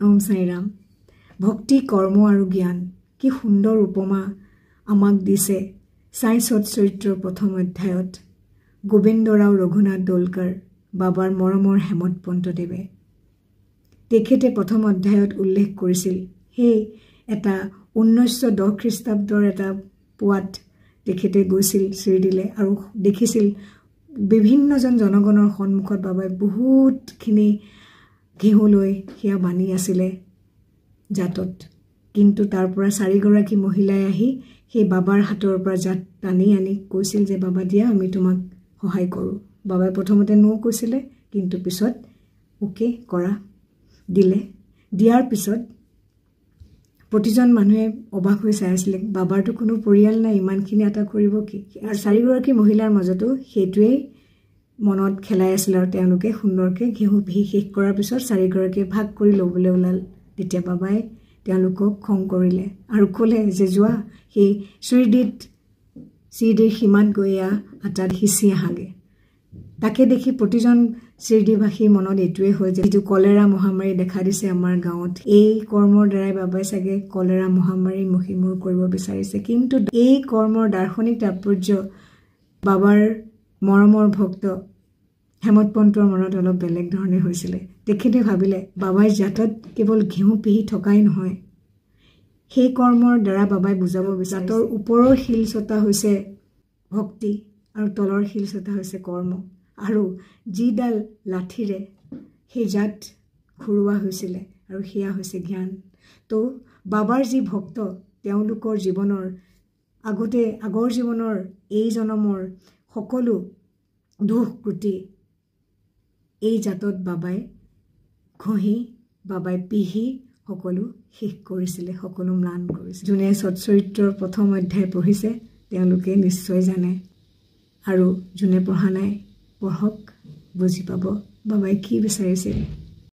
ওম সাইৰাম ভক্তি কৰ্ম আৰু জ্ঞান কি সুন্দৰ উপমা আমাক দিছে সাই সৎচৰিত্ৰৰ প্ৰথম অধ্যায়ত গোবিন্দৰাও ৰঘুনাথ দলকাৰ বাবাৰ মৰমৰ হেমত পন্তদেৱে তেখেতে প্ৰথম অধ্যায়ত উল্লেখ কৰিছিল হে এটা 1910 খ্ৰীষ্টাব্দৰ এটা পুৱাত তেখেতে গৈছিল শ্ৰীদিলে আৰু দেখিছিল বিভিন্নজন জনগণৰ সন্মুখত বাবাই বহুতখিনি ঘেহু লৈ হিয়া বানি আছিলে জাতত কিন্তু তাৰ পৰা চাৰিগৰাকী মহিলাই আহি সেই বাবাৰ হাতৰ পৰা জাত টানি আনি কৈছিল যে বাবা দিয়া আমি তোমাক সহায় কৰো বাবাই প্ৰথমতে নো কৈছিলে কিন্তু পিছত ওকে কৰা দিলে দিয়াৰ পিছত প্ৰতিজন মানুহে অবাক হৈ চাই আছিল বাবাৰটো কোনো পৰিয়াল নাই ইমানখিনি আটা কৰিব কি আৰু চাৰিগৰাকী মহিলাৰ মাজতো হেতুৱে মনত খেলাই আছিল আৰু তেওঁলোকে সুন্দৰকে ঘেহু ভিহি শেষ কৰাৰ পিছত চাৰিগৰাকী ভাগ কৰি লবলৈ ওলাল তেতিয়া বাবাই তেওঁলোকক খং কৰিলে আৰু ক'লে যে যোৱা সেই শ্ৰীদিৰ সীমাত গৈয়া আটা হিচি আহাগে তাকে দেখি প্ৰতিজন শ্ৰীদিবাসীৰ মনত এটোৱে হৈ যে যিটো কলেৰা মহামাৰী দেখা দিছে আমাৰ গাঁৱত এই কৰ্মৰ দ্বাৰাই বাবাই চাগে কলেৰা মহামাৰী মহিমূৰ কৰিব বিচাৰিছে কিন্তু এই কৰ্মৰ দাৰ্শনিক তাৎপৰ্য বাবাৰ মৰমৰ ভক্ত হেমত পন্তৰ মনত অলপ বেলেগ ধৰণে হৈছিল তেখেতে ভাবিলে বাবাই জাতত কেৱল ঘেহু পিহি থকাই নহয় সেই কৰ্মৰ দ্বাৰা বাবাই বুজাব বিচাতৰ ওপৰৰ শিলচটা হৈছে ভক্তি আৰু তলৰ শিলচটা হৈছে কৰ্ম আৰু যিডাল লাঠিৰে সেই জাত খুৰুৱা হৈছিল আৰু হিয়া হৈছে জ্ঞান তো বাবাৰ যি ভক্ত তেওঁলোকৰ জীৱনৰ আগৰ জীৱনৰ এই জনমৰ সকলো দুখ ক্ৰুটি এই জাতত বাবাই ঘহি বাবাই পিহি সকলো শেষ কৰিছিল সকলো ম্লান কৰিছিল যোনে সৎচৰিত্ৰৰ প্ৰথম অধ্যায় পঢ়িছে তেওঁলোকে নিশ্চয় জানে আৰু যোনে পঢ়া নাই পঢ়ক বুজি পাব বাবাই কি বিচাৰিছিল